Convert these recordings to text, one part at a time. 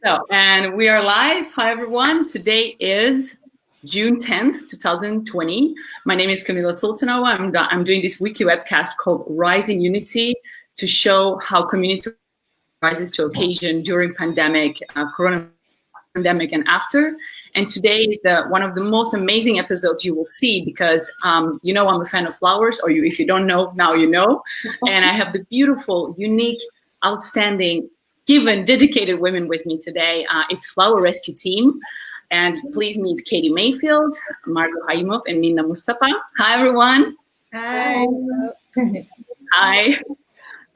So, and we are live. Hi, everyone. Today is June 10th, 2020. My name is Camila Sultanova. I'm doing this weekly webcast called Rising Unity to show how community rises to occasion during pandemic, corona pandemic and after. And today is one of the most amazing episodes you will see because, you know, I'm a fan of flowers, or if you don't know, now you know. And I have the beautiful, unique, outstanding, dedicated women with me today. It's FloweRescue team. And please meet Kati Mayfield, Margo Haimov, and Minna Mustapää. Hi, everyone. Hi. Hi.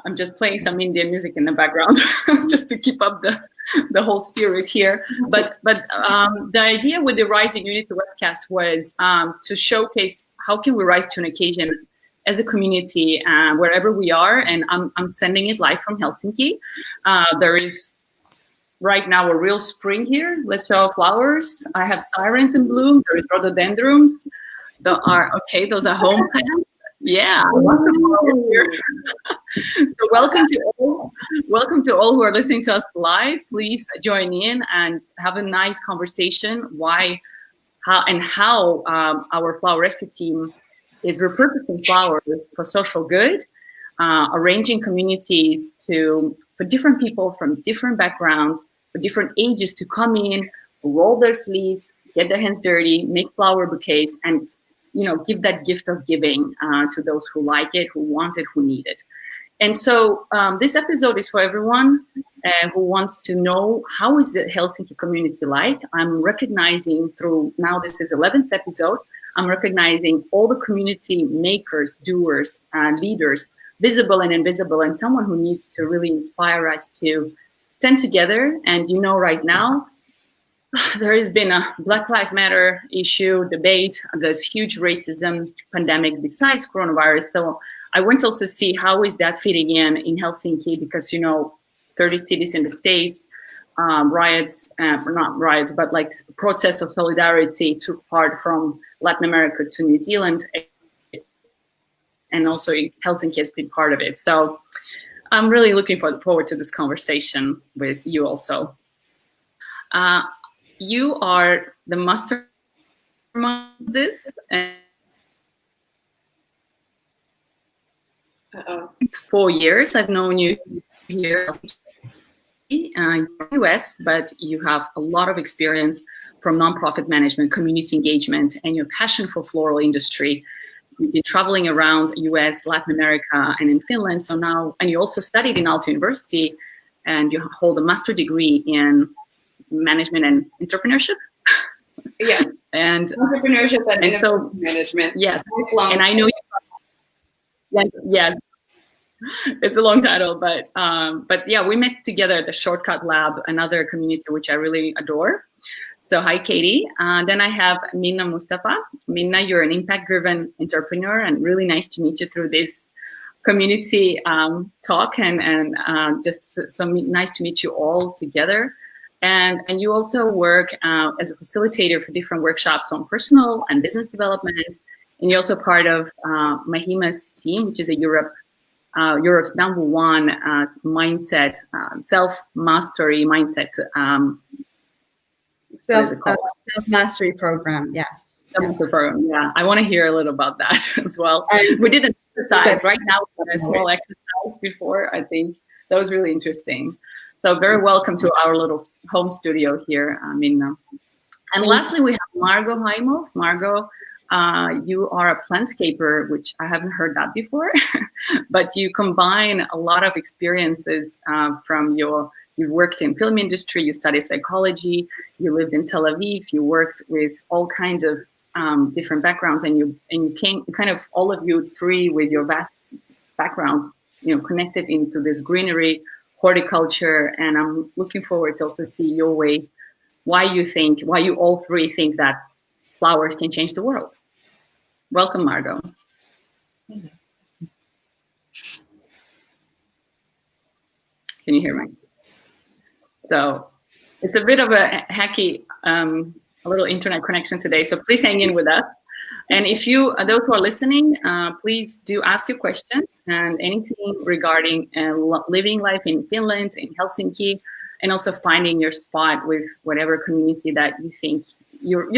I'm just playing some Indian music in the background just to keep up the whole spirit here. But the idea with the Rising Unity webcast was to showcase how can we rise to an occasion as a community wherever we are. And I'm sending it live from Helsinki. There is right now a real spring here. Let's show flowers. I have sirens in bloom. There is rhododendrons. Those are home plants. Yeah, lots of flowers here. So welcome to all who are listening to us live. Please join in and have a nice conversation. How our FloweRescue team is repurposing flowers for social good, arranging communities for different people from different backgrounds, for different ages to come in, roll their sleeves, get their hands dirty, make flower bouquets, and give that gift of giving to those who like it, who want it, who need it. And so this episode is for everyone who wants to know how is the Helsinki community like. I'm recognizing now this is 11th episode, I'm recognizing all the community makers, doers, leaders, visible and invisible, and someone who needs to really inspire us to stand together. And right now, there has been a Black Lives Matter issue, debate, there's huge racism pandemic besides coronavirus. So I went also to see how is that fitting in Helsinki, because 30 cities in the States, riots, not riots, but like protests of solidarity took part from Latin America to New Zealand, and also Helsinki has been part of it. So I'm really looking forward to this conversation with you also. You are the mastermind of this. It's 4 years. I've known you here in the US, but you have a lot of experience from nonprofit management, community engagement, and your passion for floral industry. You've been traveling around US, Latin America, and in Finland. And you also studied in Aalto University, and you hold a master's degree in management and entrepreneurship. Yeah, and entrepreneurship and so management. Yes, and I know you. Yeah, it's a long title, but yeah, we met together at the Shortcut Lab, another community which I really adore. So hi, Kati. Then I have Minna Mustapää. Minna, you're an impact-driven entrepreneur, and really nice to meet you through this community talk, and just so nice to meet you all together. And you also work as a facilitator for different workshops on personal and business development. And you're also part of Mahima's team, which is Europe's #1 mindset, self-mastery mindset. Self-mastery program, yes. Self-mastery program, yeah. I want to hear a little about that as well. We did an exercise right now, a small exercise before. I think that was really interesting. So very welcome to our little home studio here, Minna. And lastly, we have Margo Haimov. Margo, you are a plantscaper, which I haven't heard that before, but you combine a lot of experiences from you worked in film industry, you studied psychology, you lived in Tel Aviv, you worked with all kinds of different backgrounds, and you came, kind of all of you three with your vast backgrounds, connected into this greenery, horticulture, and I'm looking forward to also see your way, why you all three think that flowers can change the world. Welcome, Margo. Can you hear me? So it's a bit of a hacky, a little internet connection today, so please hang in with us. And if those who are listening, please do ask your questions and anything regarding living life in Finland, in Helsinki, and also finding your spot with whatever community that you think you're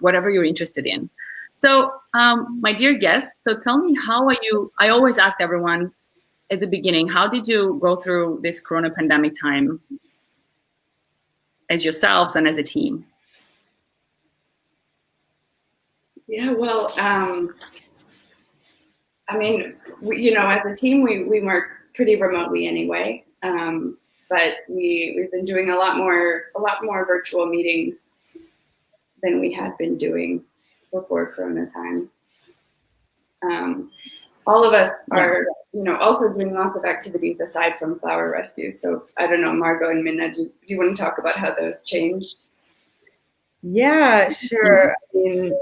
whatever you're interested in. So my dear guest, so tell me, how are you? I always ask everyone at the beginning, how did you go through this Corona pandemic time as yourselves and as a team? Yeah, well, I mean, as a team, we work pretty remotely anyway, but we've been doing a lot more virtual meetings than we had been doing before Corona time. All of us are, also doing lots of activities aside from FloweRescue. So I don't know, Margo and Minna, do you want to talk about how those changed? Yeah, sure. I mean,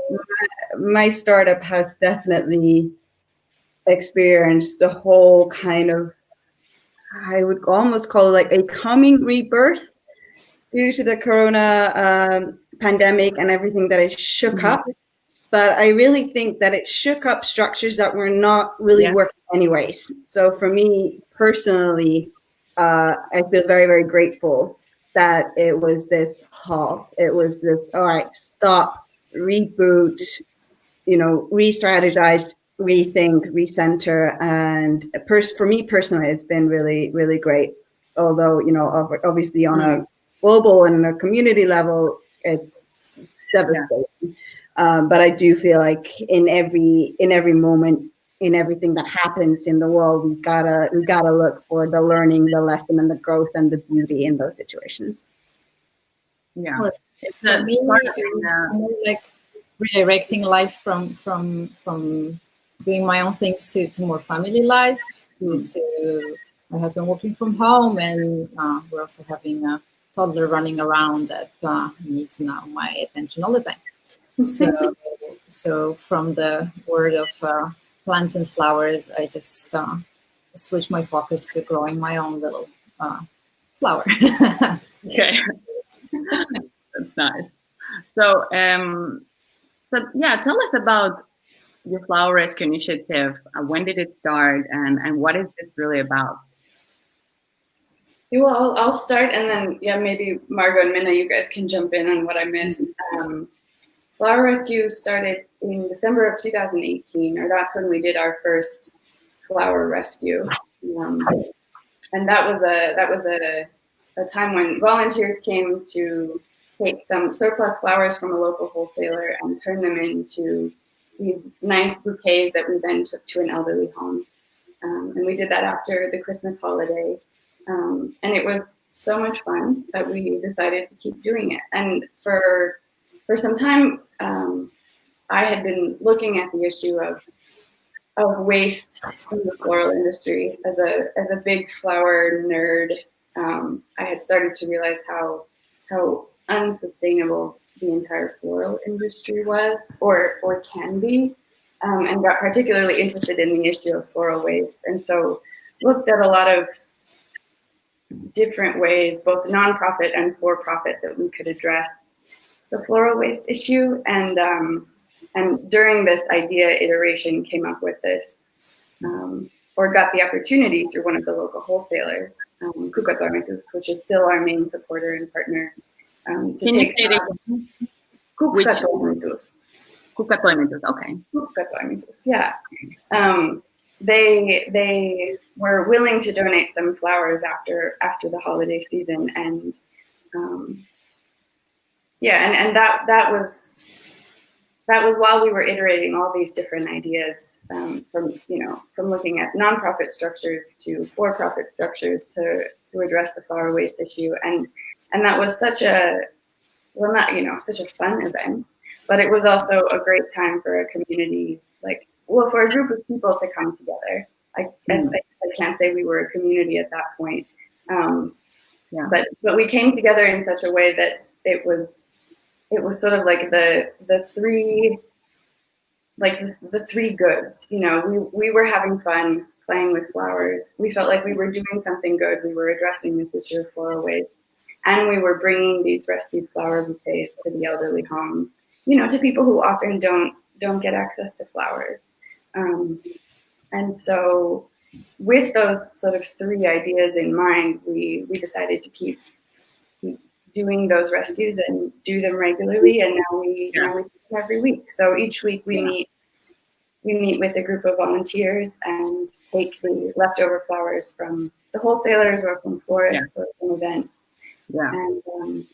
my startup has definitely experienced the whole kind of, I would almost call it like a coming rebirth due to the Corona pandemic and everything that it shook up. But I really think that it shook up structures that were not really working anyways. So for me personally, I feel very, very grateful that it was this halt. It was this, all right, stop, reboot, re-strategize, rethink, recenter. And for me personally, it's been really, really great. Although, obviously on a global and a community level, it's devastating. But I do feel like in every moment, in everything that happens in the world, we gotta look for the learning, the lesson, and the growth and the beauty in those situations. Yeah, well, for me, it was more like redirecting life from doing my own things to more family life. To my husband working from home, and we're also having a toddler running around that needs now my attention all the time. So from the world of plants and flowers, I just switched my focus to growing my own little flower. Okay, that's nice. So, tell us about your FloweRescue initiative. When did it start, and what is this really about? Yeah, well, I'll start, and then maybe Margo and Minna, you guys can jump in on what I missed. FloweRescue started in December of 2018, or that's when we did our first FloweRescue, and that was a time when volunteers came to take some surplus flowers from a local wholesaler and turn them into these nice bouquets that we then took to an elderly home, and we did that after the Christmas holiday, and it was so much fun that we decided to keep doing it. And for some time, I had been looking at the issue of waste in the floral industry. As a big flower nerd, I had started to realize how unsustainable the entire floral industry was, or can be, and got particularly interested in the issue of floral waste. And so looked at a lot of different ways, both nonprofit and for-profit, that we could address the floral waste issue, and during this idea iteration came up with this, or got the opportunity through one of the local wholesalers, Kukatoimitus, which is still our main supporter and partner, to take Kukatoimitus. Kukatoimitus, okay. Kukatoimitus, yeah. They were willing to donate some flowers after the holiday season, and that was while we were iterating all these different ideas, from looking at nonprofit structures to for-profit structures to address the flower waste issue, and that was such a fun event, but it was also a great time for a community, for a group of people to come together. I can't say we were a community at that point, but we came together in such a way that it was sort of like the three goods. We were having fun playing with flowers. We felt like we were doing something good. We were addressing this issue of floral waste, and we were bringing these rescued flower bouquets to the elderly home, to people who often don't get access to flowers. And so with those sort of three ideas in mind, we decided to keep doing those rescues and do them regularly, and now we do them every week. So each week we meet with a group of volunteers and take the leftover flowers from the wholesalers or from florists or from events, and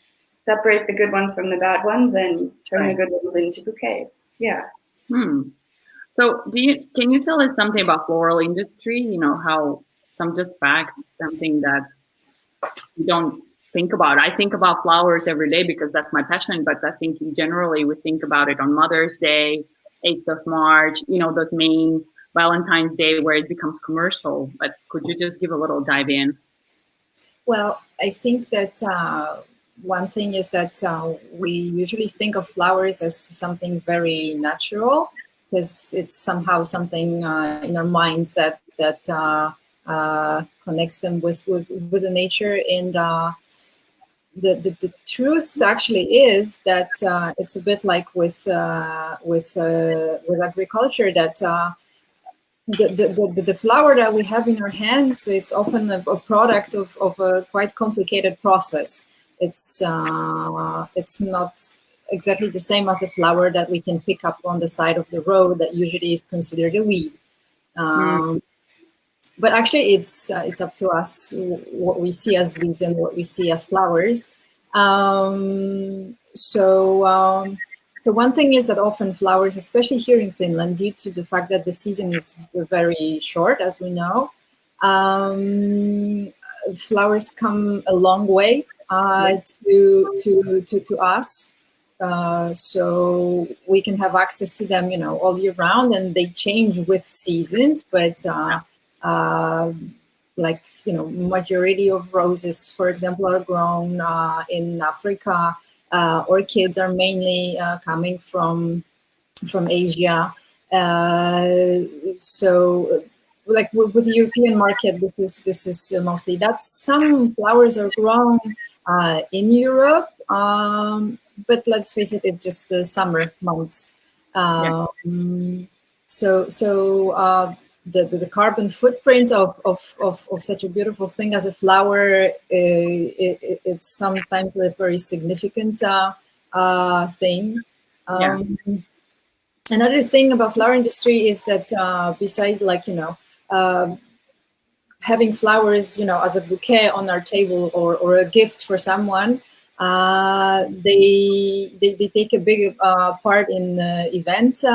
separate the good ones from the bad ones and turn the good ones into bouquets. So can you tell us something about floral industry? You know, how some just facts, something that you don't think about. I think about flowers every day because that's my passion, but I think generally we think about it on Mother's Day, 8th of March, you know, those main Valentine's Day where it becomes commercial. But could you just give a little dive in? Well, I think that one thing is that we usually think of flowers as something very natural, because it's somehow something in our minds that connects them with the nature. And the truth actually is that it's a bit like with agriculture, that the flower that we have in our hands, it's often a product of a quite complicated process. It's not exactly the same as the flower that we can pick up on the side of the road that usually is considered a weed. But actually, it's up to us what we see as weeds and what we see as flowers. So one thing is that often flowers, especially here in Finland, due to the fact that the season is very short, as we know, flowers come a long way to us. So we can have access to them, you know, all year round, and they change with seasons. But like, you know, majority of roses, for example, are grown in Africa. Orchids are mainly coming from Asia. So, like with the European market, this is mostly that. Some flowers are grown in Europe, but let's face it, it's just the summer months. The carbon footprint of such a beautiful thing as a flower, it's sometimes a very significant thing. Another thing about flower industry is that besides, like, you know, having flowers, you know, as a bouquet on our table or a gift for someone, they take a big part in event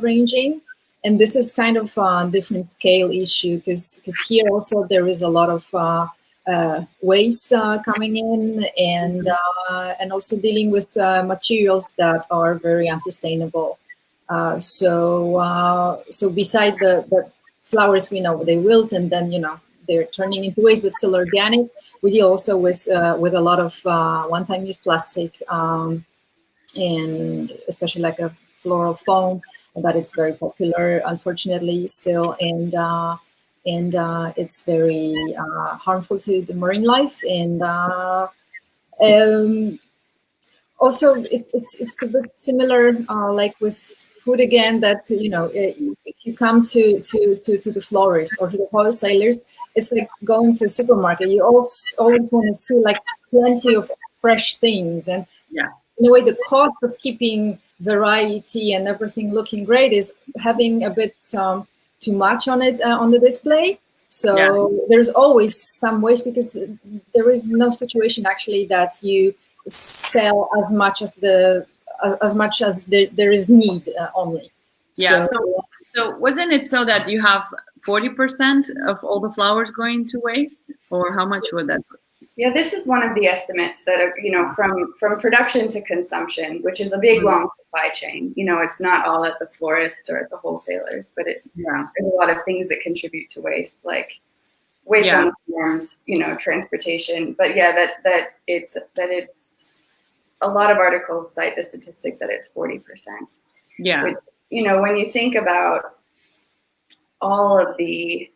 arranging. And this is kind of a different scale issue, because here also there is a lot of waste coming in, and also dealing with materials that are very unsustainable. So beside the flowers, we know they wilt and then, you know, they're turning into waste, but still organic. We deal also with a lot of one-time use plastic, and especially like a floral foam, that it's very popular, unfortunately, still, and it's very harmful to the marine life, and also it's a bit similar, like with food again, that, you know, if you come to the florists or to the wholesalers, it's like going to a supermarket. You always want to see like plenty of fresh things, and in a way, the cost of keeping variety and everything looking great is having a bit too much on it on the display. So there's always some waste, because there is no situation actually that you sell as much as there is need only. So wasn't it so that you have 40% of all the flowers going to waste, or how much would that be? Yeah, this is one of the estimates that are, you know, from production to consumption, which is a big, long supply chain. You know, it's not all at the florists or at the wholesalers, but it's there's a lot of things that contribute to waste, like waste on the farms, you know, transportation. But that it's a lot of articles cite the statistic that it's 40%. Yeah. Which, you know, when you think about all of the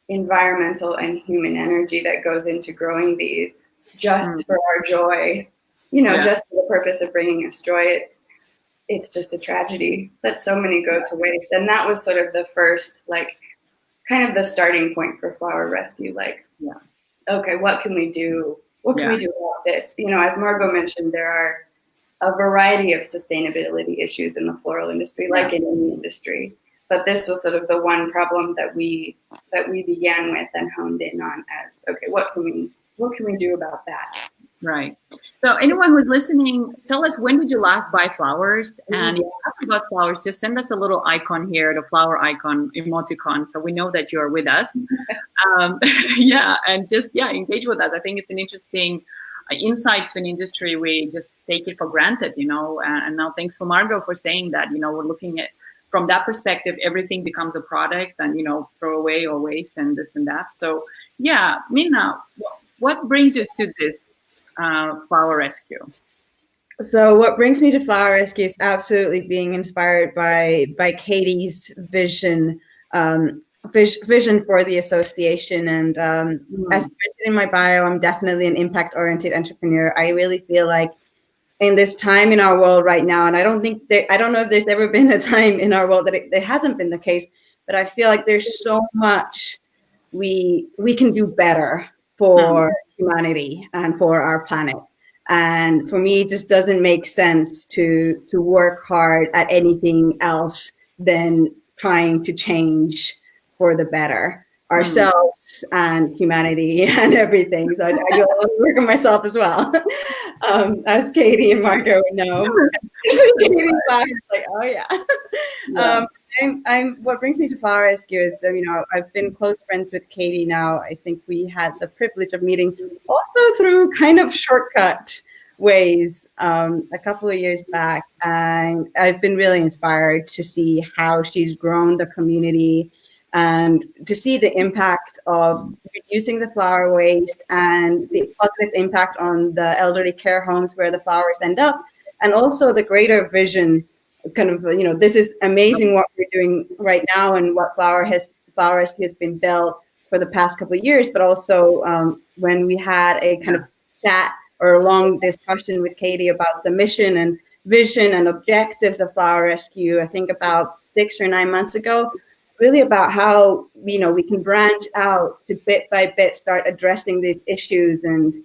environmental and human energy that goes into growing these just for our joy, you know, just for the purpose of bringing us joy, it's just a tragedy that so many go to waste. And that was sort of the first, like, kind of the starting point for FloweRescue. Like, okay, what can we do what can we do about this? You know, as Margo mentioned, there are a variety of sustainability issues in the floral industry, like in any industry. But this was sort of the one problem that we began with and honed in on as, okay, what can we do about that? Right. So anyone who's listening, tell us, when did you last buy flowers? And if you talk about flowers, just send us a little icon here, the flower icon, emoticon, so we know that you're with us. And just, engage with us. I think it's an interesting insight to an industry. We just take it for granted, you know, and now thanks for Margo for saying that, you know, we're looking at, from that perspective, everything becomes a product and, you know, throw away or waste and this and that. So Minna, what brings you to this FloweRescue? So what brings me to FloweRescue is absolutely being inspired by Kati's vision for the association. And as mentioned in my bio, I'm definitely an impact-oriented entrepreneur. I really feel like in this time in our world right now, and I don't know if there's ever been a time in our world that it hasn't been the case, but I feel like there's so much we can do better for humanity and for our planet. And for me, it just doesn't make sense to work hard at anything else than trying to change for the better ourselves and humanity and everything. So I do a lot of work on myself as well, as Kati and Margo would know. Kati's like, oh yeah. What brings me to FloweRescue is, you know, I've been close friends with Kati now. I think we had the privilege of meeting also through kind of shortcut ways a couple of years back. And I've been really inspired to see how she's grown the community and to see the impact of reducing the flower waste and the positive impact on the elderly care homes where the flowers end up, and also the greater vision. Kind of, you know, this is amazing what we're doing right now and what FloweRescue has been built for the past couple of years, but also when we had a kind of chat or a long discussion with Kati about the mission and vision and objectives of FloweRescue, I think about 6 or 9 months ago, really about how, you know, we can branch out to bit by bit start addressing these issues. And,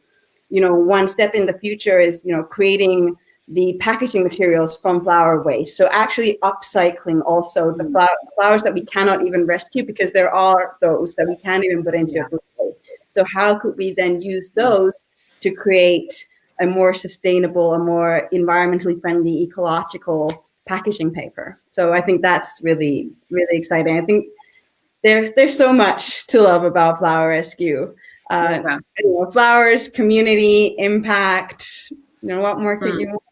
you know, one step in the future is, you know, creating the packaging materials from flower waste. So actually upcycling also the flowers that we cannot even rescue, because there are those that we can't even put into a bouquet. So how could we then use those to create a more sustainable, a more environmentally friendly, ecological packaging paper? So I think that's really, really exciting. I think there's so much to love about FloweRescue. You know, flowers, community, impact. You know, what more could you want?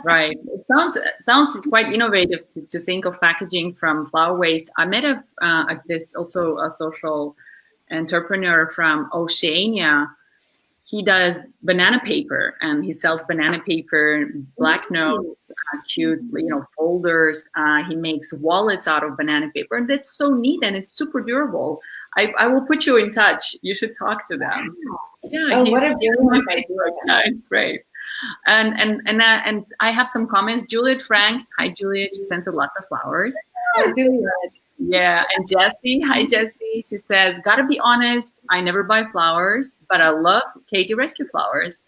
Right. It sounds quite innovative to think of packaging from flower waste. I met this also a social entrepreneur from Oceania. He does banana paper and he sells banana paper, black notes, cute, you know, folders. He makes wallets out of banana paper, and that's so neat and it's super durable. I will put you in touch. You should talk to them. Yeah, what a beautiful idea. It's great. And I have some comments. Juliet Frank, hi Juliet, she sends us lots of flowers. Hi, Juliet. Yeah, and Jessie, hi Jessie. She says, gotta be honest, I never buy flowers, but I love Kati Rescue flowers.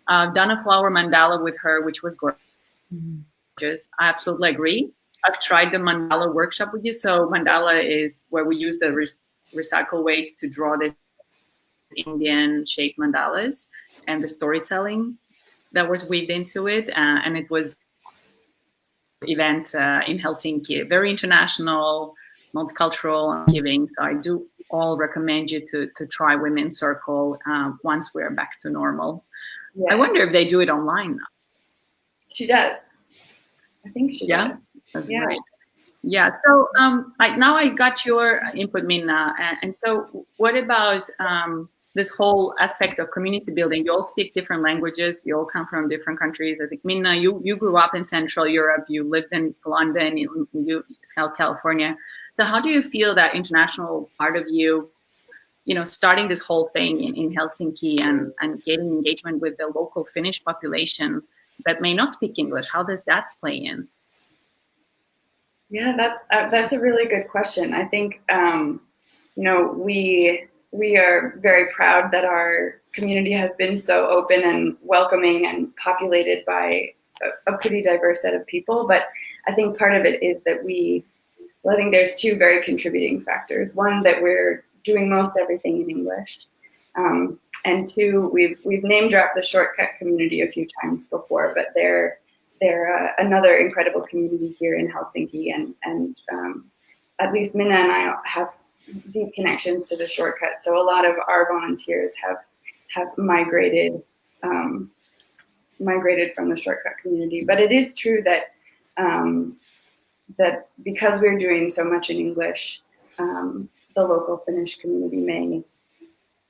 I've done a flower mandala with her, which was gorgeous. I absolutely agree. I've tried the mandala workshop with you. So mandala is where we use the recycle waste to draw this Indian shaped mandalas and the storytelling that was weaved into it. And it was an event in Helsinki, very international, multicultural giving. So I do all recommend you to try Women's Circle once we're back to normal. Yeah. I wonder if they do it online now. She does. I think she does. That's great. Yeah. So now I got your input, Minna. And so what about this whole aspect of community building? You all speak different languages. You all come from different countries. I think, Minna, you grew up in Central Europe. You lived in London, you South California. So how do you feel that international part of you, you know, starting this whole thing in Helsinki and getting engagement with the local Finnish population that may not speak English? How does that play in? Yeah, that's a really good question. I think, you know, we we are very proud that our community has been so open and welcoming and populated by a pretty diverse set of people. But I think part of it is that I think there's two very contributing factors. One, that we're doing most everything in English. And two, we've name dropped the shortcut community a few times before, but they're another incredible community here in Helsinki, and at least Minna and I have deep connections to the shortcut. So a lot of our volunteers have migrated from the shortcut community. But it is true that that because we're doing so much in English, the local Finnish community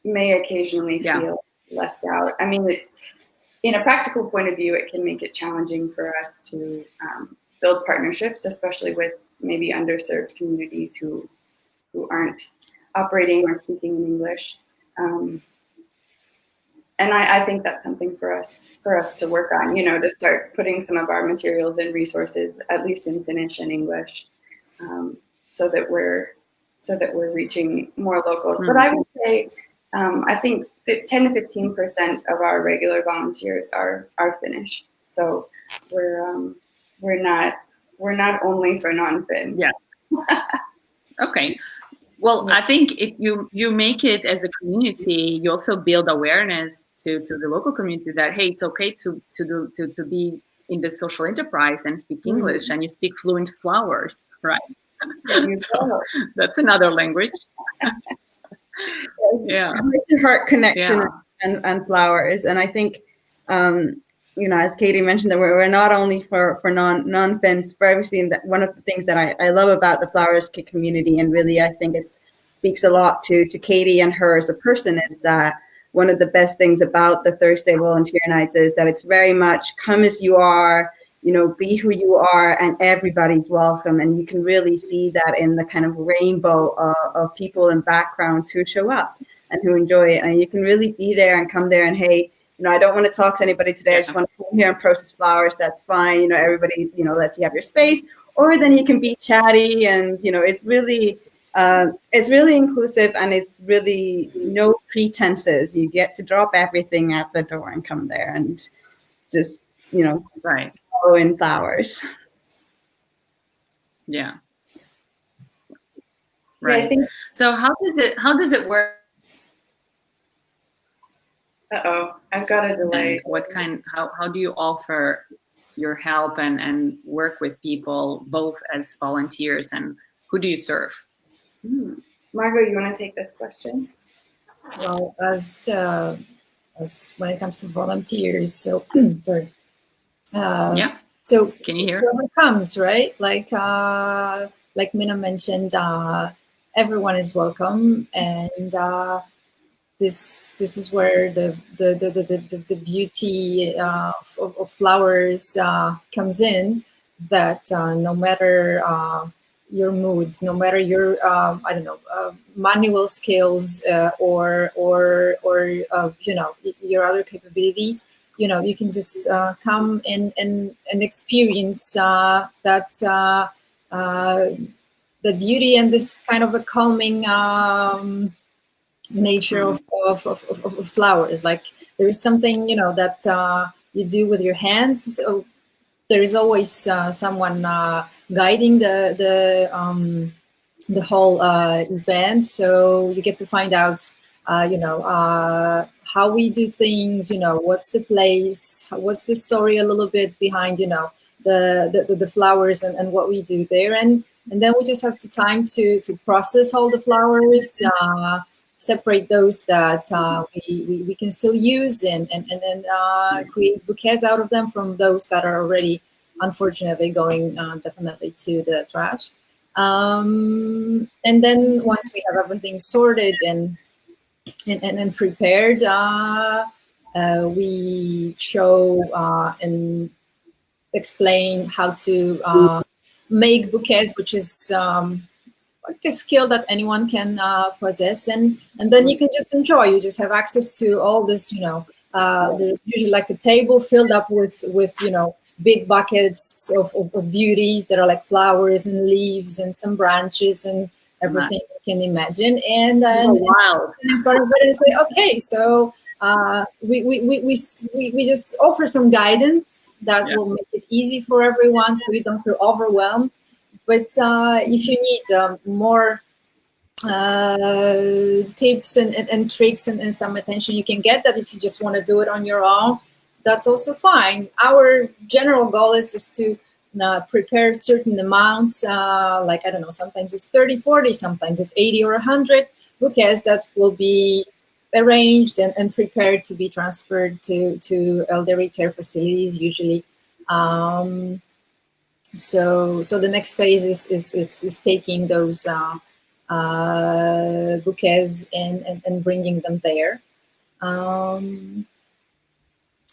may occasionally feel left out. I mean, it's, in a practical point of view, it can make it challenging for us to build partnerships, especially with maybe underserved communities who aren't operating or speaking in English. And I think that's something for us to work on, to start putting some of our materials and resources, at least in Finnish and English, so that we're reaching more locals. But I would say, I think 10 to 15% of our regular volunteers are Finnish. So we're not only for non-Fin. Yeah. Okay. Well, I think you make it as a community. You also build awareness to the local community that, hey, it's okay to be in the social enterprise and speak English, and you speak fluent flowers, right? So that's another language. Yeah, heart-to-heart connection and flowers. And I think, as Kati mentioned, that we're not only for non-Finns, for everything. That one of the things that I love about the FloweRescue community, and really I think it speaks a lot to Kati and her as a person, is that one of the best things about the Thursday volunteer nights is that it's very much come as you are, be who you are, and everybody's welcome. And you can really see that in the kind of rainbow of people and backgrounds who show up and who enjoy it. And you can really be there and come there and, hey, I don't want to talk to anybody today. I just want to come here and process flowers. That's fine. Everybody, lets you have your space. Or then you can be chatty, and, it's really inclusive, and it's really no pretenses. You get to drop everything at the door and come there and just, right. In flowers. Yeah. Right. Yeah, I think, so how does it work? I've got a delay. And how do you offer your help and work with people, both as volunteers, and who do you serve? Margo, you want to take this question? Well, as when it comes to volunteers, so sorry. So can you hear? Whoever comes, right? Like Minna mentioned, everyone is welcome, and this is where the beauty of flowers comes in. That no matter your mood, no matter your manual skills or your other capabilities, you can just come and experience that the beauty and this kind of a calming nature of flowers. Like there is something that you do with your hands. So there is always someone guiding the whole event. So you get to find out how we do things, what's the place, what's the story a little bit behind, the flowers and what we do there. And then we just have the time to process all the flowers, separate those that we can still use and then create bouquets out of them from those that are already, unfortunately, going definitely to the trash. And then once we have everything sorted and prepared, we show and explain how to make bouquets, which is like a skill that anyone can possess, and then you can just enjoy. You just have access to all this, there's usually like a table filled up with big buckets of beauties that are like flowers and leaves and some branches and everything you can imagine. And wild. And say, okay, so we just offer some guidance that will make it easy for everyone, so you don't feel overwhelmed. But if you need more tips and tricks and some attention, you can get that. If you just want to do it on your own, that's also fine. Our general goal is just to prepare certain amounts, like, I don't know, sometimes it's 30, 40, sometimes it's 80 or 100 bouquets that will be arranged and prepared to be transferred to elderly care facilities usually. So the next phase is taking those bouquets and bringing them there.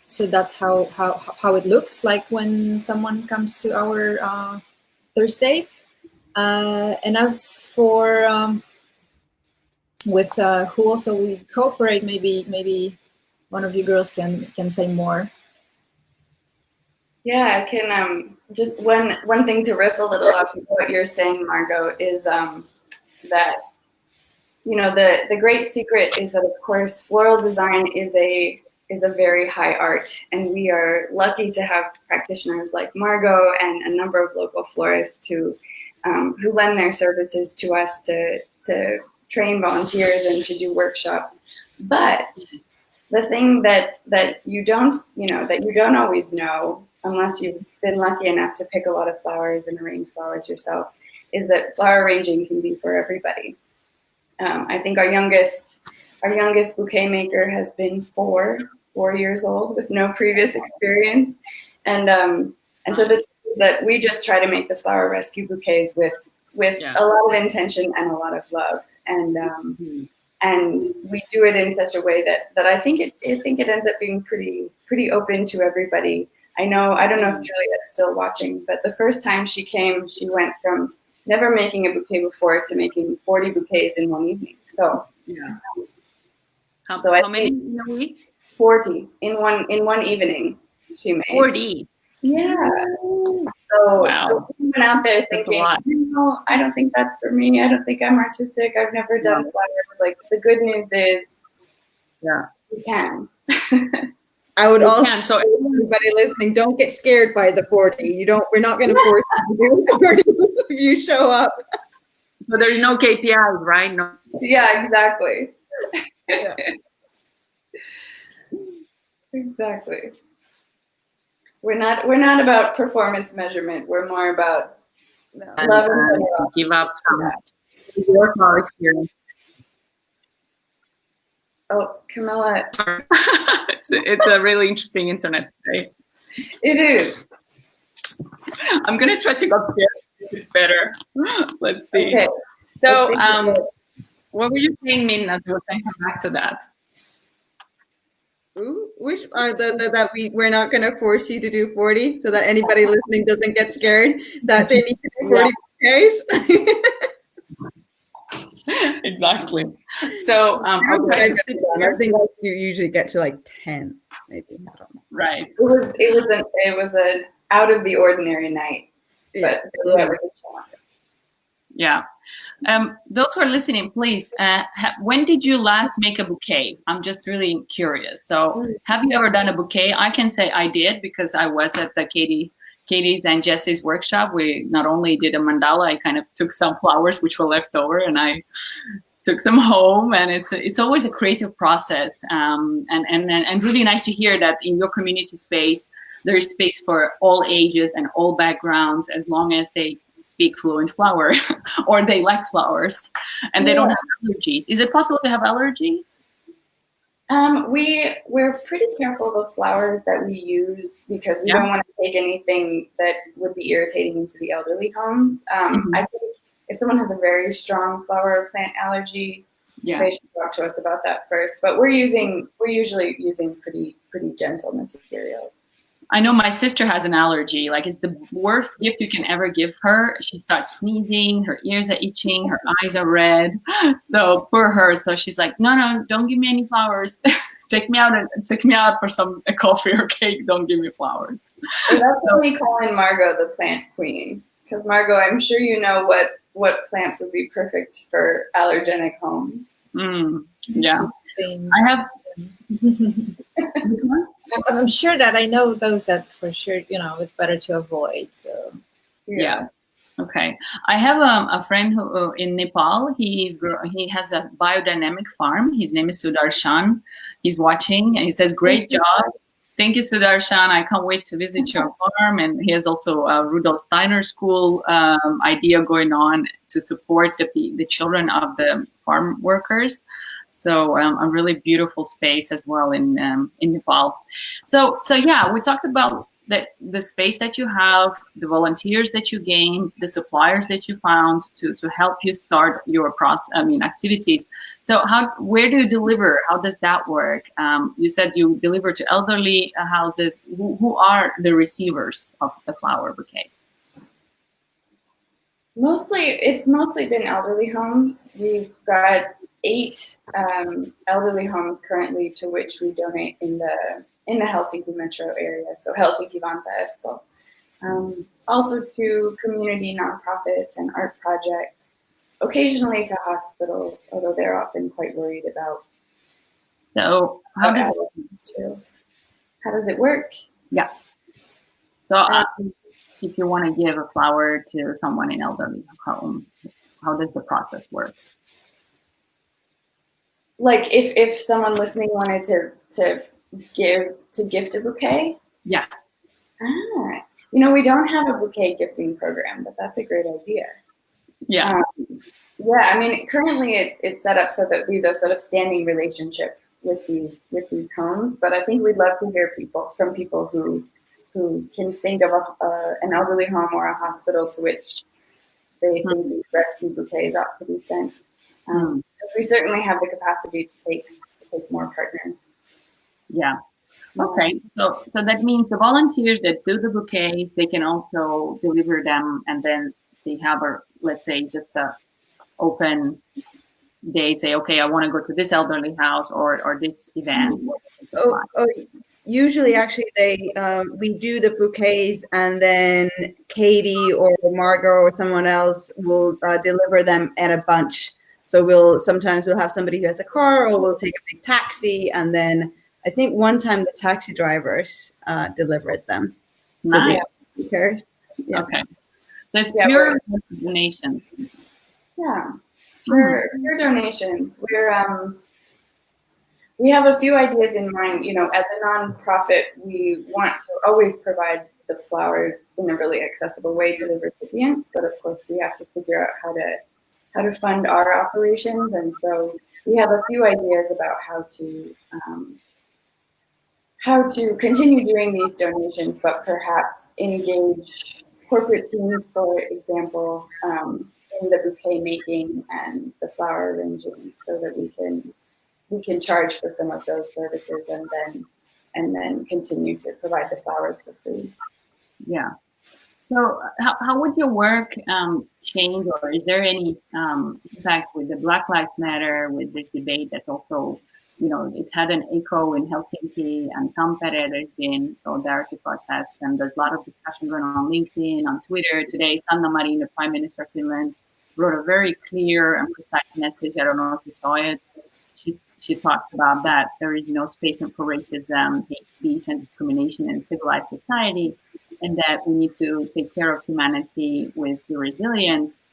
So that's how it looks like when someone comes to our Thursday. And as for with who also we cooperate, maybe one of you girls can say more. Yeah, I can. Just one thing to riff a little off of what you're saying, Margo, is that, you know, the great secret is that, of course, floral design is a very high art, and we are lucky to have practitioners like Margo and a number of local florists who lend their services to us to train volunteers and to do workshops. But the thing that you don't always know, unless you've been lucky enough to pick a lot of flowers and arrange flowers yourself, is that flower arranging can be for everybody. I think our youngest bouquet maker has been 4 years old with no previous experience, and so that we just try to make the FloweRescue bouquets with a lot of intention and a lot of love, and we do it in such a way that I think it ends up being pretty open to everybody. I don't know if Juliet's still watching, but the first time she came, she went from never making a bouquet before to making 40 bouquets in one evening. So How many in a week? 40 in one evening she made. 40. Yeah. So we went out there thinking, no, I don't think that's for me. I don't think I'm artistic. I've never done flowers. Like, the good news is, we can. I would so everybody listening, don't get scared by the 40. We're not going to force you to do the 40 if you show up. So there's no KPIs, right? No. Yeah, exactly. Exactly. We're not about performance measurement. We're more about love and give up some your flower experience. Oh, Camilla. It's a really interesting internet today. It is. I'm gonna try to go upstairs. It's better. Let's see. Okay. So, what were you saying, Minna? So we can come back to that. Ooh, that we're not going to force you to do 40, so that anybody listening doesn't get scared that they need to do 40 bouquets. Exactly. So I think you usually get to like 10, maybe. I don't know. Right. It was an out of the ordinary night, but yeah. Those who are listening, please, when did you last make a bouquet? I'm just really curious. So have you ever done a bouquet? I can say I did, because I was at the Katie's and Jesse's workshop. We not only did a mandala, I kind of took some flowers which were left over and I took some home, and it's always a creative process. And really nice to hear that in your community space, there is space for all ages and all backgrounds, as long as they speak fluent flower or they like flowers and they don't have allergies. Is it possible to have allergy? We're pretty careful of the flowers that we use, because we don't want to take anything that would be irritating into the elderly homes. I think if someone has a very strong flower or plant allergy, they should talk to us about that first. But we're usually using pretty gentle materials. I know my sister has an allergy. Like, it's the worst gift you can ever give her. She starts sneezing, her ears are itching, her eyes are red. So poor her. So she's like, no, don't give me any flowers. Take me out for a coffee or cake. Don't give me flowers. So that's why we call in Margo the plant queen. Because Margo, I'm sure you know what what plants would be perfect for allergenic homes. Yeah, I have. I'm sure that I know those that for sure, it's better to avoid. So yeah. Okay. I have a friend who in Nepal. He has a biodynamic farm. His name is Sudarshan. He's watching and he says, "Great job. Thank you, Sudarshan. I can't wait to visit your farm." And he has also a Rudolf Steiner School idea going on to support the children of the farm workers. So a really beautiful space as well in Nepal. So yeah, we talked about the space that you have, the volunteers that you gained, the suppliers that you found to help you start your activities. So where do you deliver? How does that work? You said you deliver to elderly houses. Who are the receivers of the flower bouquets? It's mostly been elderly homes. We've got 8 elderly homes currently to which we donate in the Helsinki metro area, so Helsinki Vanta Espoo. Also to community nonprofits and art projects, occasionally to hospitals, although they're often quite worried about. So how does it work? Yeah. So if you want to give a flower to someone in elderly home, how does the process work? Like if someone listening wanted to gift a bouquet? Yeah. We don't have a bouquet gifting program, but that's a great idea. Yeah. Currently it's set up so that these are sort of standing relationships with these homes, but I think we'd love to hear from people who can think of an elderly home or a hospital to which they think these rescue bouquets ought to be sent. We certainly have the capacity to take more partners. Yeah. Okay. So that means the volunteers that do the bouquets, they can also deliver them, and then they have let's say just a open day. Say, okay, I want to go to this elderly house or this event. Usually, actually, we do the bouquets, and then Katie or Margo or someone else will deliver them in a bunch. So sometimes we'll have somebody who has a car, or we'll take a big taxi, and then I think one time the taxi drivers delivered them. Nice. Yeah. Okay. So it's pure donations. Yeah. Pure donations. We have a few ideas in mind. As a nonprofit, we want to always provide the flowers in a really accessible way to the recipients, but of course we have to figure out how to fund our operations, and so we have a few ideas about how to continue doing these donations, but perhaps engage corporate teams, for example, in the bouquet making and the flower arranging, so that we can charge for some of those services and then continue to provide the flowers for free. Yeah. So how would your work change, or is there any impact with the Black Lives Matter, with this debate that's also, it had an echo in Helsinki, and Tampere there's been solidarity protests, and there's a lot of discussion going on LinkedIn, on Twitter. Today, Sanna Marin, the Prime Minister of Finland, wrote a very clear and precise message. I don't know if you saw it. She talked about that there is no space for racism, hate speech, and discrimination in a civilized society, and that we need to take care of humanity with the resilience,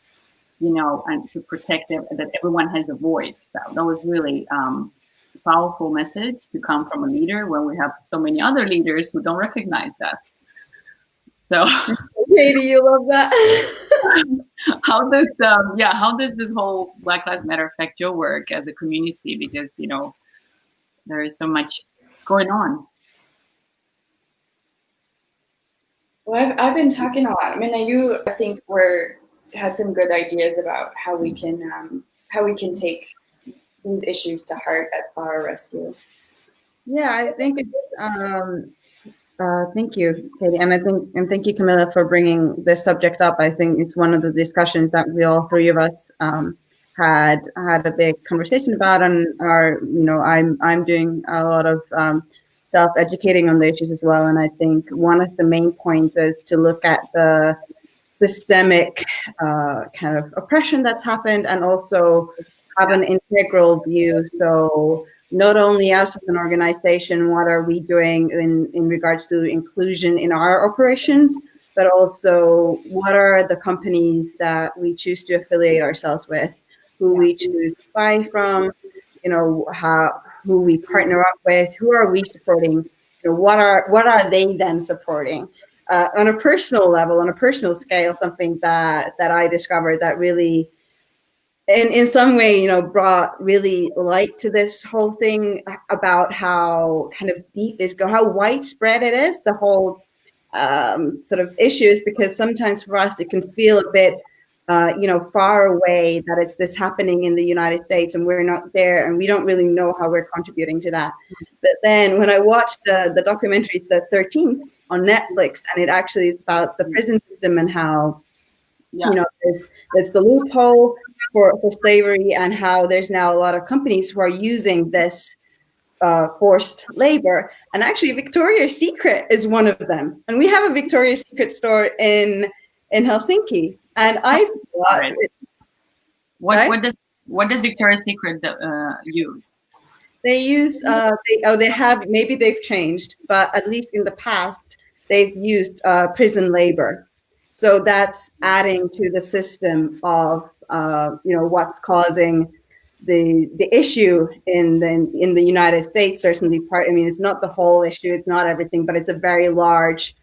and to protect that everyone has a voice. That was really a powerful message to come from a leader when we have so many other leaders who don't recognize that. So, Katie, you love that. How does this whole Black Lives Matter affect your work as a community? Because there is so much going on. Well, I've been talking a lot. Minna, you, I think, had some good ideas about how we can take these issues to heart at FloweRescue. Yeah, I think it's. Thank you, Katie, and thank you, Camilla, for bringing this subject up. I think it's one of the discussions that we all three of us had a big conversation about, and I'm doing a lot of self-educating on the issues as well. And I think one of the main points is to look at the systemic kind of oppression that's happened, and also have an integral view. So not only us as an organization, what are we doing in regards to inclusion in our operations, but also what are the companies that we choose to affiliate ourselves with, who we choose to buy from, you know, who we partner up with, who are we supporting, you know, what are they then supporting? On a personal level, on a personal scale, something that I discovered that really, in some way, you know, brought really light to this whole thing about how kind of deep this go, how widespread it is, the whole sort of issues, because sometimes for us it can feel a bit, you know, far away that it's this happening in the United States and we're not there and we don't really know how we're contributing to that. But then when I watched the documentary, The 13th, on Netflix, and it actually is about the prison system and how, you know, there's the loophole for slavery, and how there's now a lot of companies who are using this forced labor. And actually Victoria's Secret is one of them. And we have a Victoria's Secret store in Helsinki. And I thought, what does Victoria's Secret use? They use they have, maybe they've changed, but at least in the past they've used prison labor. So that's adding to the system of you know, what's causing the issue in the United States. Certainly part, I mean, it's not the whole issue, it's not everything, but it's a very large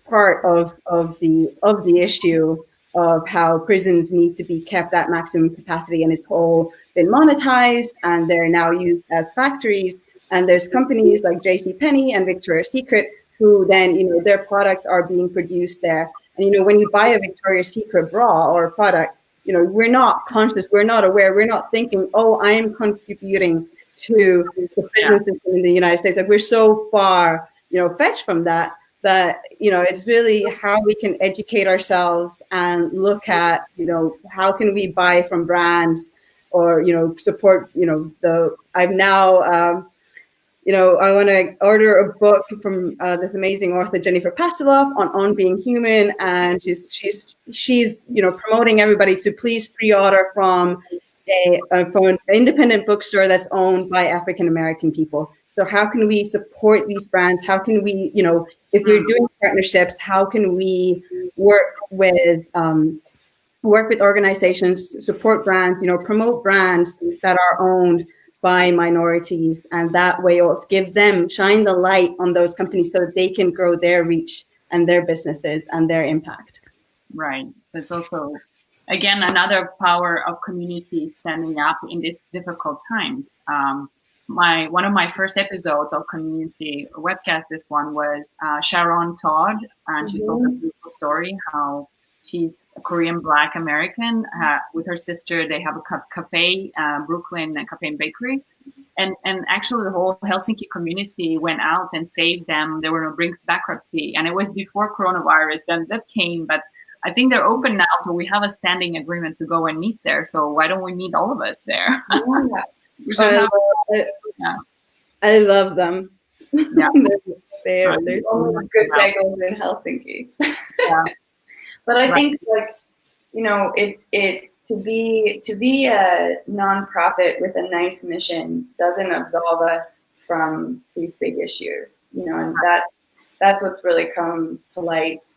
part of the issue of how prisons need to be kept at maximum capacity, and it's all been monetized and they're now used as factories. And there's companies like JCPenney and Victoria's Secret who then, you know, their products are being produced there. And, you know, when you buy a Victoria's Secret bra or a product, you know, we're not conscious, we're not aware, we're not thinking, oh, I am contributing to the prison system in the United States. Like, we're so far, you know, fetched from that. But, you know, it's really how we can educate ourselves and look at, you know, how can we buy from brands, or, you know, support, you know, I've now, you know, I want to order a book from this amazing author, Jennifer Pastiloff, on being human. And she's, you know, promoting everybody to please pre-order from an independent bookstore that's owned by African-American people. So how can we support these brands? How can we, you know, if we're doing partnerships, how can we work with organizations, support brands, you know, promote brands that are owned by minorities, and that way also shine the light on those companies so that they can grow their reach and their businesses and their impact. Right. So it's also, again, another power of community standing up in these difficult times. One of my first episodes of community webcast, this one was Sharon Todd, and she told a beautiful story how she's a Korean Black American. With her sister, they have a cafe, Brooklyn Cafe and Bakery. And actually the whole Helsinki community went out and saved them. They were on the brink of bankruptcy. And it was before coronavirus, then that came. But I think they're open now. So we have a standing agreement to go and meet there. So why don't we meet all of us there? I love them. Yeah. They're good bagels in Helsinki. Yeah. But I think, like, you know, it to be a nonprofit with a nice mission doesn't absolve us from these big issues, you know, and that's what's really come to light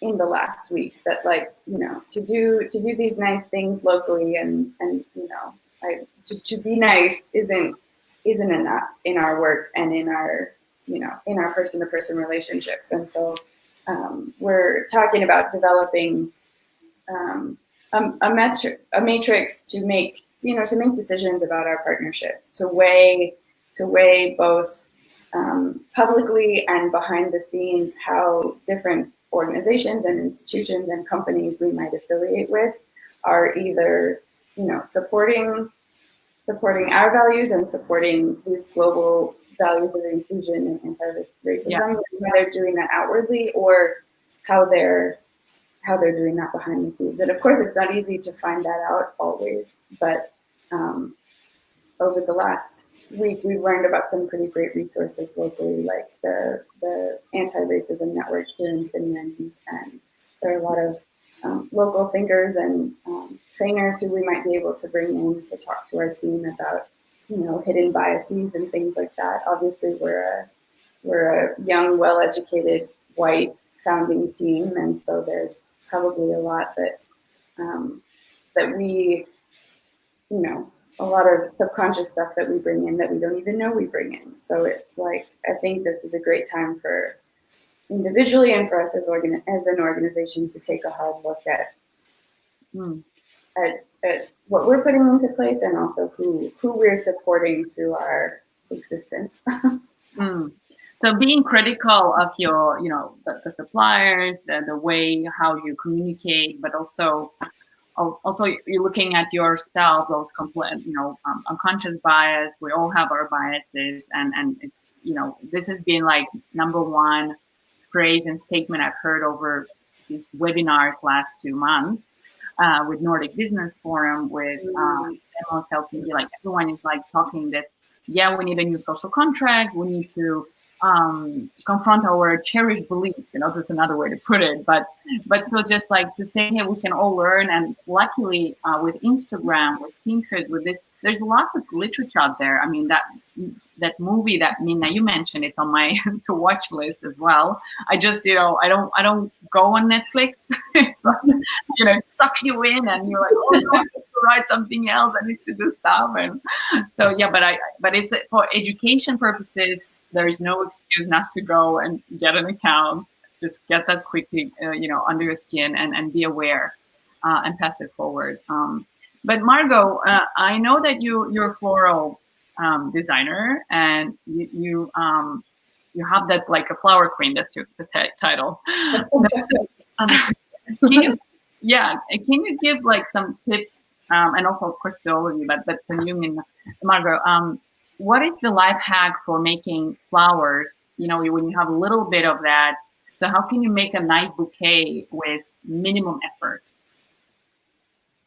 in the last week. That, like, you know, to do these nice things locally and you know, to be nice isn't enough in our work and in our, you know, in our person-to-person relationships. And so we're talking about developing a matrix to make decisions about our partnerships, to weigh both publicly and behind the scenes how different organizations and institutions and companies we might affiliate with are either, you know, supporting our values and supporting these global values of inclusion and anti-racism, whether doing that outwardly or how they're doing that behind the scenes. And of course, it's not easy to find that out always, but over the last week, we've learned about some pretty great resources locally, like the Anti-Racism Network here in Finland, and there are a lot of local thinkers and trainers who we might be able to bring in to talk to our team about, hidden biases and things like that. Obviously, we're a young, well-educated, white founding team, and so there's probably a lot that we, a lot of subconscious stuff that we bring in that we don't even know we bring in. So it's like, I think this is a great time for individually and for us as an organization to take a hard look at what we're putting into place, and also who we're supporting through our existence. So being critical of your, the suppliers, the way how you communicate, but also you're looking at yourself, those unconscious bias. We all have our biases, and it's, this has been like number one phrase and statement I've heard over these webinars last 2 months with Nordic Business Forum, with Demos Helsinki. Like everyone is like talking this. Yeah, we need a new social contract. We need to confront our cherished beliefs. That's another way to put it. But so just like to say, hey, we can all learn. And luckily, with Instagram, with Pinterest, with this, there's lots of literature out there. I mean, that movie that Minna you mentioned, it's on my to watch list as well. I just, I don't go on Netflix. It's like, it sucks you in, and you're like, oh no, I need to write something else. I need to do stuff. And so yeah, but it's for education purposes. There is no excuse not to go and get an account. Just get that quickly, under your skin, and be aware and pass it forward. But Margo, I know that you're a floral designer, and you have that like a flower queen. That's the title. Can you give like some tips, and also of course to all of you, but to you, Minna, Margo, what is the life hack for making flowers? When you have a little bit of that, so how can you make a nice bouquet with minimum effort?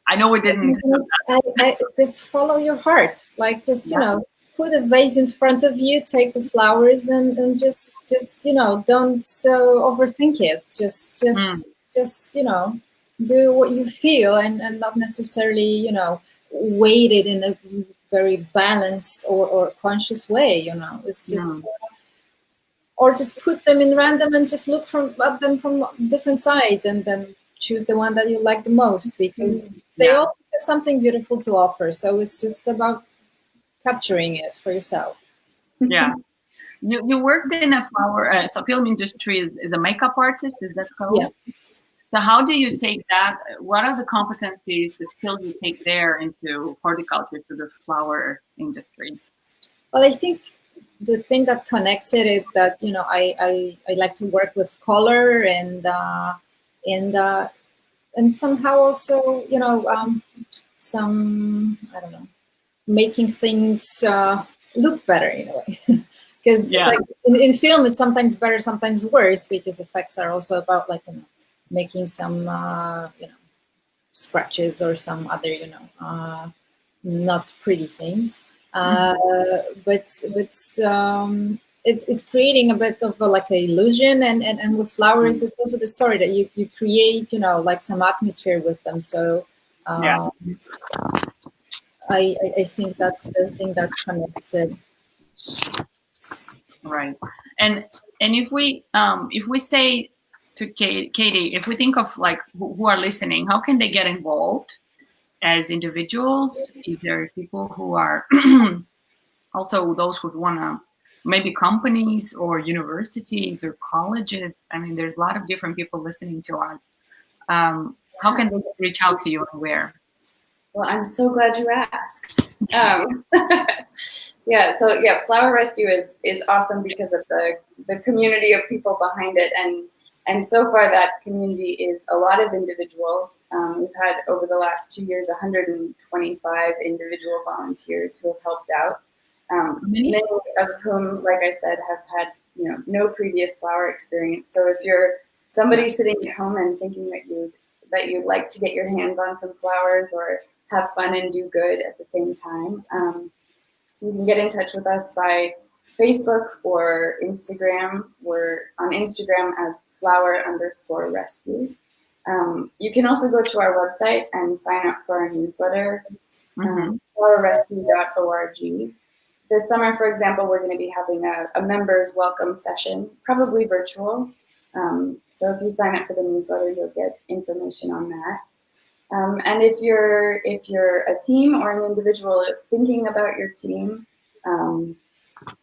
I know we didn't. I just follow your heart. Like just put a vase in front of you, take the flowers, and just don't overthink it. Just do what you feel, and not necessarily weight it in a very balanced or conscious way. It's just or just put them in random and just look at them from different sides, and then choose the one that you like the most, because they all have something beautiful to offer. So it's just about capturing it for yourself. Yeah. You worked in a flower, film industry as a makeup artist, is that so? Yeah. So how do you take that? What are the competencies, the skills you take there into horticulture, to the flower industry? Well, I think the thing that connects it is that, I like to work with color and somehow also, some, I don't know, making things look better in a way. Because like in film, it's sometimes better, sometimes worse, because effects are also about like, making some, scratches or some other, not pretty things. But it's creating a bit of like an illusion, and with flowers, it's also the story that you create, like some atmosphere with them. So I think that's the thing that connects it. Right. And if we say to Kati, if we think of like who are listening, how can they get involved as individuals? Is there people who are also those who want to, maybe companies or universities or colleges? I mean, there's a lot of different people listening to us. How can they reach out to you and where? Well, I'm so glad you asked. FloweRescue is awesome because of the community of people behind it, and so far that community is a lot of individuals. We've had over the last 2 years 125 individual volunteers who have helped out. Many of whom, like I said, have had no previous flower experience. So if you're somebody sitting at home and thinking that you'd like to get your hands on some flowers or have fun and do good at the same time, you can get in touch with us by Facebook or Instagram. We're on Instagram as _flower_rescue. You can also go to our website and sign up for our newsletter, FloweRescue.org. This summer, for example, we're going to be having a members welcome session, probably virtual. So if you sign up for the newsletter, you'll get information on that. And if you're a team or an individual thinking about your team,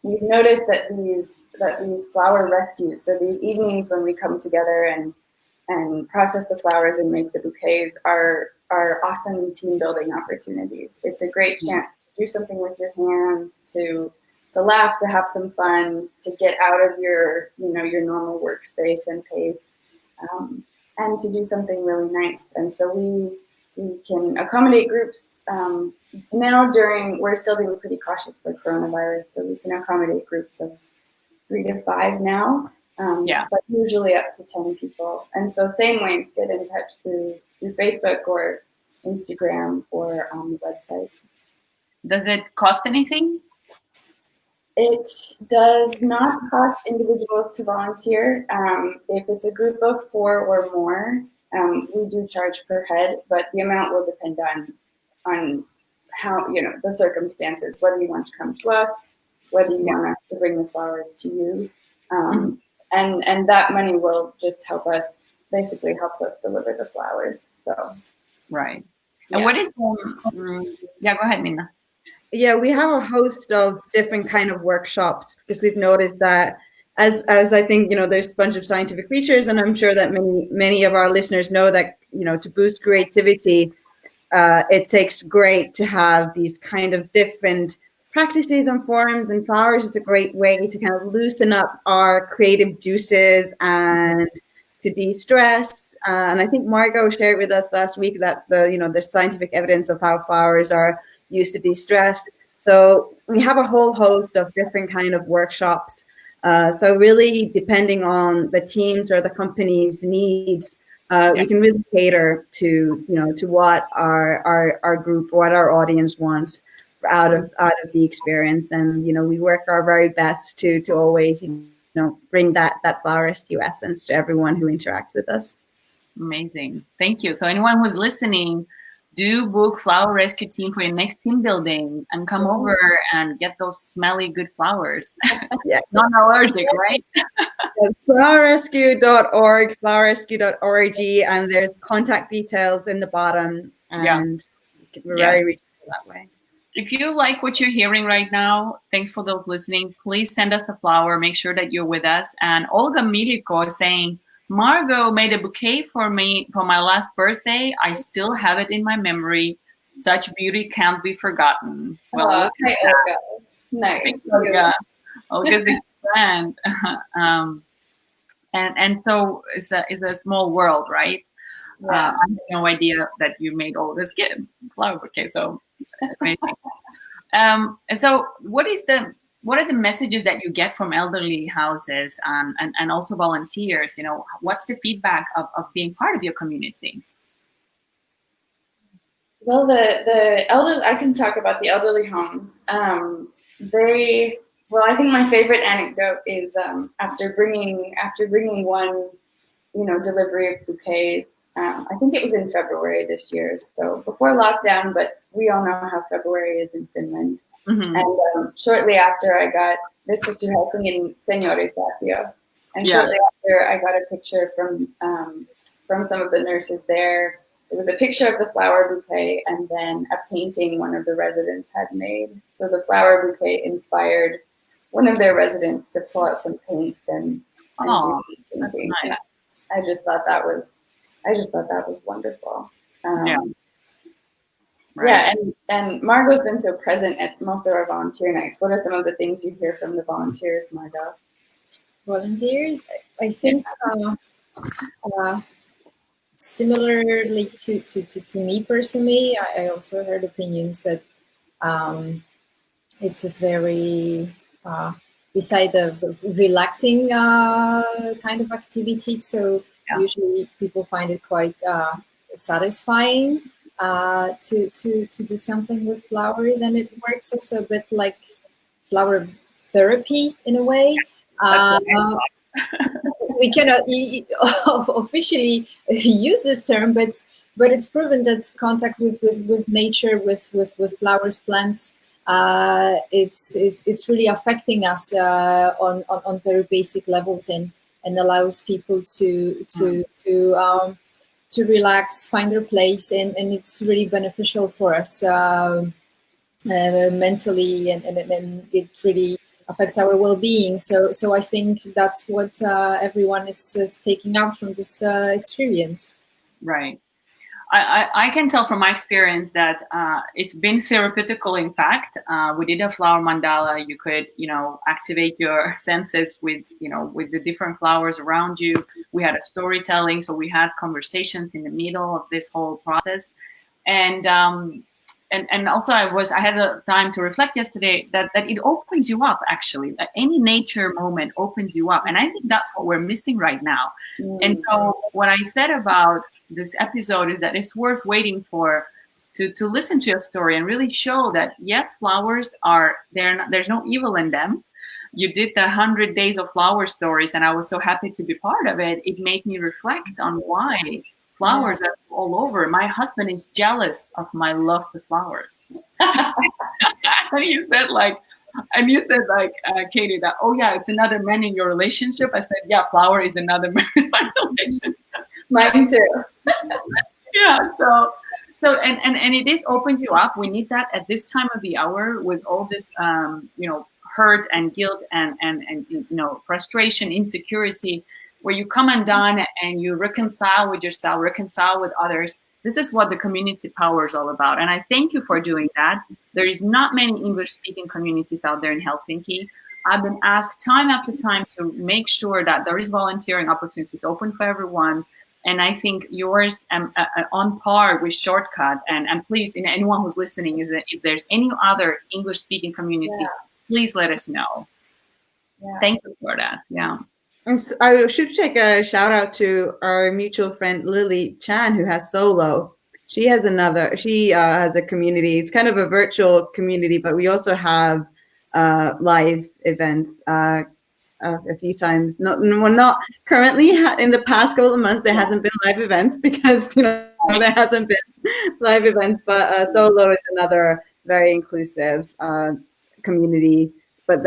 you've noticed that these flower rescues, so these evenings when we come together and process the flowers and make the bouquets, are awesome team building opportunities. It's a great chance to do something with your hands, to laugh, to have some fun, to get out of your normal workspace and pace, and to do something really nice. And so we can accommodate groups. Now we're still being pretty cautious with coronavirus, so we can accommodate groups of 3 to 5 now, but usually up to 10 people. And so same ways, get in touch through Facebook or Instagram or on the website. Does it cost anything? It does not cost individuals to volunteer. If it's a group of 4 or more, we do charge per head, but the amount will depend on how, the circumstances, whether you want to come to us, whether you want us to bring the flowers to you. And that money will just helps us deliver the flowers. So. Right. And what is, go ahead, Minna. Yeah, we have a host of different kind of workshops, because we've noticed that as I think, there's a bunch of scientific features, and I'm sure that many of our listeners know that, to boost creativity, it takes great to have these kind of different practices and forms, and flowers is a great way to kind of loosen up our creative juices and to de-stress. And I think Margo shared with us last week that the scientific evidence of how flowers are used to de-stress. So we have a whole host of different kind of workshops. So really, depending on the teams or the company's needs, we can really cater to what our group, what our audience wants out of the experience. And we work our very best to always bring that flower rescue essence to everyone who interacts with us. Amazing, thank you. So anyone who's listening, do book Flower Rescue team for your next team building and come over and get those smelly good flowers. Non-allergic, right? FloweRescue.org, FloweRescue.org, and there's contact details in the bottom, and we're very reachable that way. If you like what you're hearing right now, thanks for those listening. Please send us a flower. Make sure that you're with us. And Olga Miliko is saying, Margo made a bouquet for me for my last birthday. I still have it in my memory. Such beauty can't be forgotten. Well, hi, Olga. Nice. Thanks, Olga. Olga's a friend. And so it's a small world, right? I had no idea that you made all this flower bouquet. So amazing. And so what are the messages that you get from elderly houses and also volunteers? What's the feedback of being part of your community? Well, the elderly, I can talk about the elderly homes. I think my favorite anecdote is after bringing one, delivery of bouquets. I think it was in February this year, so before lockdown, but we all know how February is in Finland. And shortly after this was helping in Seniori Säätiö, and shortly after I got a picture from some of the nurses there. It was a picture of the flower bouquet and then a painting one of the residents had made. So the flower bouquet inspired one of their residents to pull out some paints and do painting. Nice. I just thought that was wonderful. Yeah, and Margo's been so present at most of our volunteer nights. What are some of the things you hear from the volunteers, Margo? Volunteers, I think similarly to me personally, I also heard opinions that it's a very, beside the relaxing kind of activity, so usually people find it quite satisfying to do something with flowers, and it works also a bit like flower therapy in a way. we cannot officially use this term, but it's proven that contact with nature, with flowers, plants, it's really affecting us on very basic levels, and allows people to relax, find their place, and it's really beneficial for us mentally, and it really affects our well-being. So I think that's what everyone is taking out from this experience. Right. I can tell from my experience that it's been therapeutical. In fact, we did a flower mandala. You could, activate your senses with the different flowers around you. We had a storytelling, so we had conversations in the middle of this whole process, and also I had a time to reflect yesterday that it opens you up, actually. That any nature moment opens you up, and I think that's what we're missing right now. And so what I said about this episode is that it's worth waiting for to listen to your story and really show that yes, flowers are there. There's no evil in them. You did the 100 Days of Flower stories, and I was so happy to be part of it. It made me reflect on why flowers are all over. My husband is jealous of my love for flowers. And you said Katie, that, oh yeah, it's another man in your relationship. I said, yeah, flower is another man in my relationship. Mine too. Yeah. So and it is opens you up. We need that at this time of the hour with all this hurt and guilt and frustration, insecurity, where you come undone and you reconcile with yourself, reconcile with others. This is what the community power is all about. And I thank you for doing that. There is not many English-speaking communities out there in Helsinki. I've been asked time after time to make sure that there is volunteering opportunities open for everyone. And I think yours on par with Shortcut. And please, anyone who's listening, is that if there's any other English-speaking community, please let us know. Yeah. Thank you for that. Yeah. I should take a shout out to our mutual friend Lily Chan, who has Solo. She has has a community. It's kind of a virtual community, but we also have live events a few times. Not currently in the past couple of months. There hasn't been live events because there hasn't been live events. But Solo is another very inclusive community. But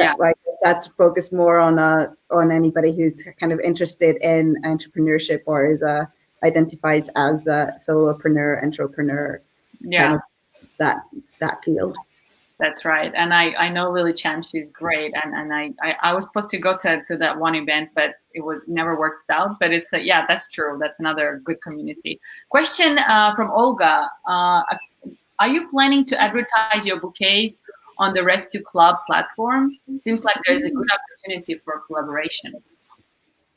that's focused more on anybody who's kind of interested in entrepreneurship or is identifies as a solopreneur, entrepreneur. Yeah, kind of that field. That's right. And I know Lily Chan, she's great. And I was supposed to go to that one event, but it was never worked out. But it's that's true. That's another good community. Question from Olga. Are you planning to advertise your bouquets on the Rescue Club platform? Seems like there's a good opportunity for collaboration.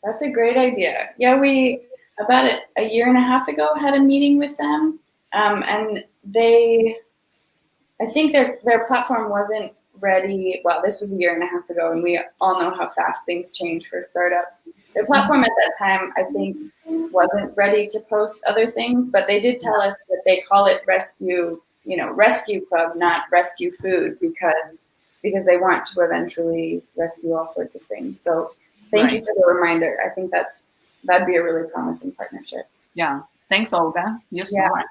That's a great idea. Yeah, we about a year and a half ago had a meeting with them, and I think their platform wasn't ready. Well, this was a year and a half ago, and we all know how fast things change for startups. Their platform at that time, I think, wasn't ready to post other things, but they did tell us that they call it Rescue Club, not Rescue Food, because they want to eventually rescue all sorts of things. So thank you for the reminder. I think that'd be a really promising partnership. Yeah. Thanks, Olga. You're smart.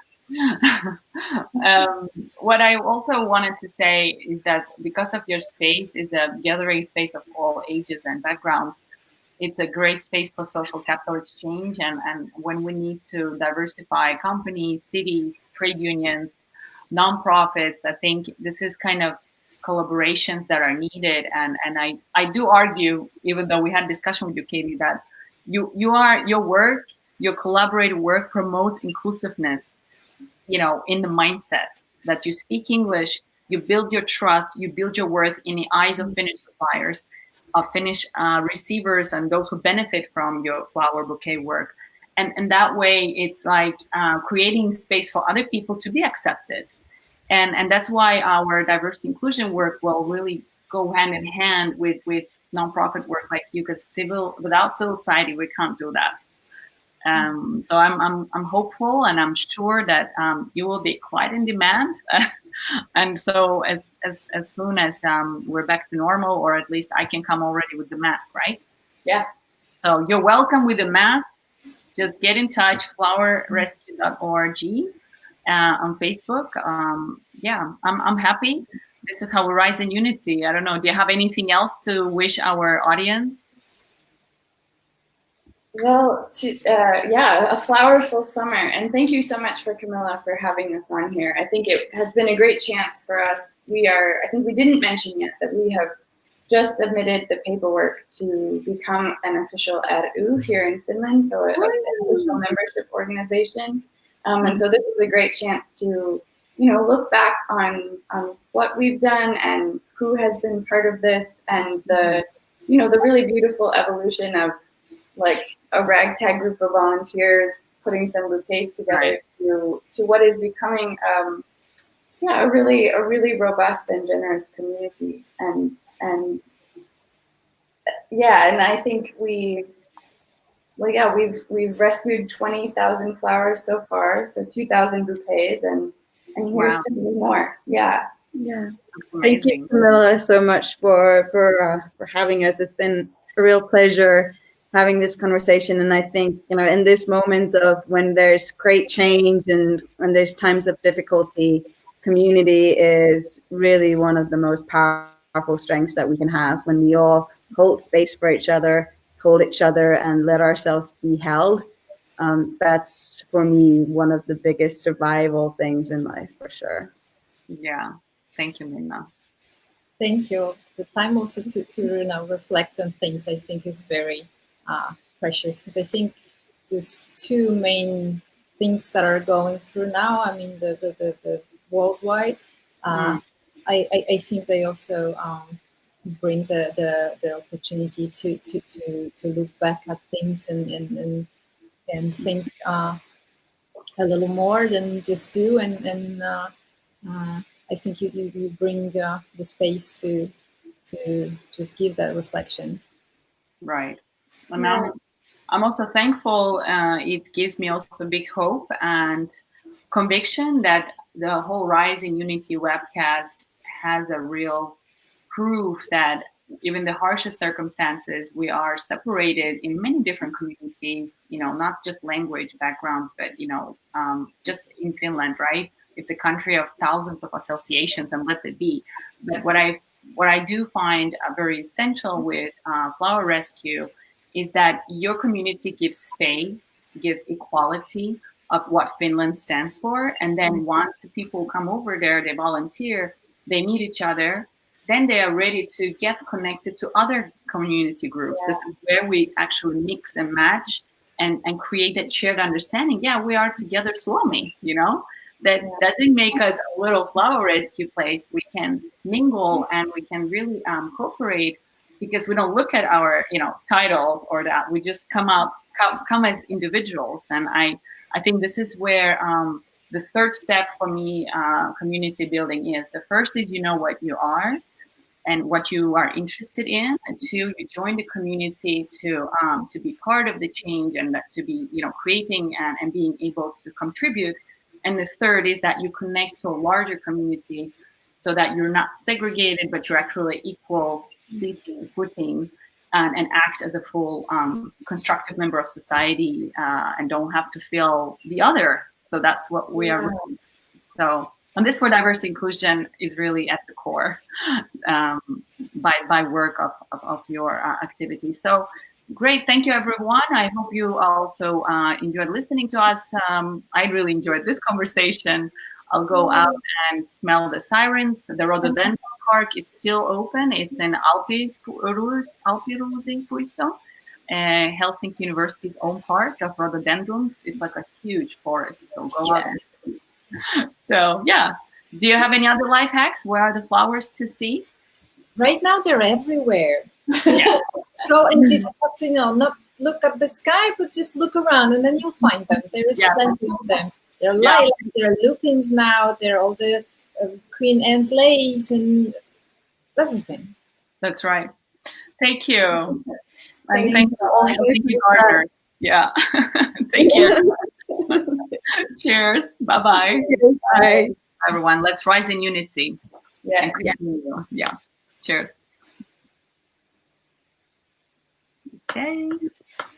What I also wanted to say is that because of your space is a gathering space of all ages and backgrounds, it's a great space for social capital exchange. And when we need to diversify companies, cities, trade unions, nonprofits, I think this is kind of collaborations that are needed. And I do argue, even though we had discussion with you, Katie, that your collaborative work promotes inclusiveness, in the mindset that you speak English, you build your trust, you build your worth in the eyes of Finnish suppliers, of Finnish receivers, and those who benefit from your flower bouquet work. And that way, it's like creating space for other people to be accepted. And that's why our diversity inclusion work will really go hand in hand with nonprofit work like you, because without civil society, we can't do that. So I'm hopeful, and I'm sure that you will be quite in demand. And so as soon as we're back to normal, or at least I can come already with the mask, right? Yeah. So you're welcome with a mask. Just get in touch, FloweRescue.org on Facebook. Yeah, I'm happy. This is how we rise in unity. I don't know. Do you have anything else to wish our audience? Well, yeah, a flowerful summer. And thank you so much for Camilla for having us on here. I think it has been a great chance for us. I think we didn't mention yet that we have just submitted the paperwork to become an official RU here in Finland, so an official membership organization. And so this is a great chance to, look back on what we've done and who has been part of this, and the really beautiful evolution of like a ragtag group of volunteers putting some bouquets together to what is becoming a really robust and generous community. And I think we've rescued 20,000 flowers so far, so 2,000 bouquets, and here's to do more. Yeah. Thank you, Camilla, so much for having us. It's been a real pleasure having this conversation. And I think, in this moment of when there's great change and when there's times of difficulty, community is really one of the most powerful strengths that we can have, when we all hold space for each other, hold each other, and let ourselves be held. That's, for me, one of the biggest survival things in life, for sure. Yeah. Thank you, Minna. Thank you. The time also to reflect on things, I think, is very precious, because I think there's two main things that are going through now. I mean, the worldwide. I think they also bring the opportunity to look back at things and think a little more than just do. And I think you bring the space to just give that reflection. Right. And I'm also thankful. It gives me also big hope and conviction that the whole Rise in Unity webcast has a real proof that even the harshest circumstances, we are separated in many different communities, not just language backgrounds, but, just in Finland, right? It's a country of thousands of associations, and let it be. But what I do find very essential with FloweRescue is that your community gives space, gives equality of what Finland stands for. And then once people come over there, they volunteer, they meet each other, then they are ready to get connected to other community groups. Yeah. This is where we actually mix and match and create that shared understanding. Yeah, we are together, Suomi, That doesn't make us a little flower rescue place. We can mingle and we can really cooperate, because we don't look at our titles or that. We just come as individuals. And I think this is where the third step for me, community building is. The first is what you are and what you are interested in, and two, you join the community to be part of the change and to be creating and being able to contribute. And the third is that you connect to a larger community so that you're not segregated, but you're actually equal seating, footing, and act as a full constructive member of society and don't have to feel the other. So that's what we are doing. So, and this for diversity inclusion is really at the core by work of your activity. So great. Thank you, everyone. I hope you also enjoyed listening to us. I really enjoyed this conversation. I'll go out and smell the sirens. The rhododendron park is still open. It's in Alpiruusi Puisto, Helsinki University's own park of rhododendrons. It's like a huge forest. So go out. So yeah. Do you have any other life hacks? Where are the flowers to see? Right now they're everywhere. Yeah. So, and you just have to not look at the sky, but just look around, and then you'll find them. There is plenty of them. There are lilacs, there are lupins now. There are all the Queen Anne's lace and everything. That's right. Thank you. And thank you all Helsinki gardeners. Yeah. Take care. Cheers. Bye-bye. Bye. Everyone, let's rise in unity. Yeah. Yeah. Cheers. Okay.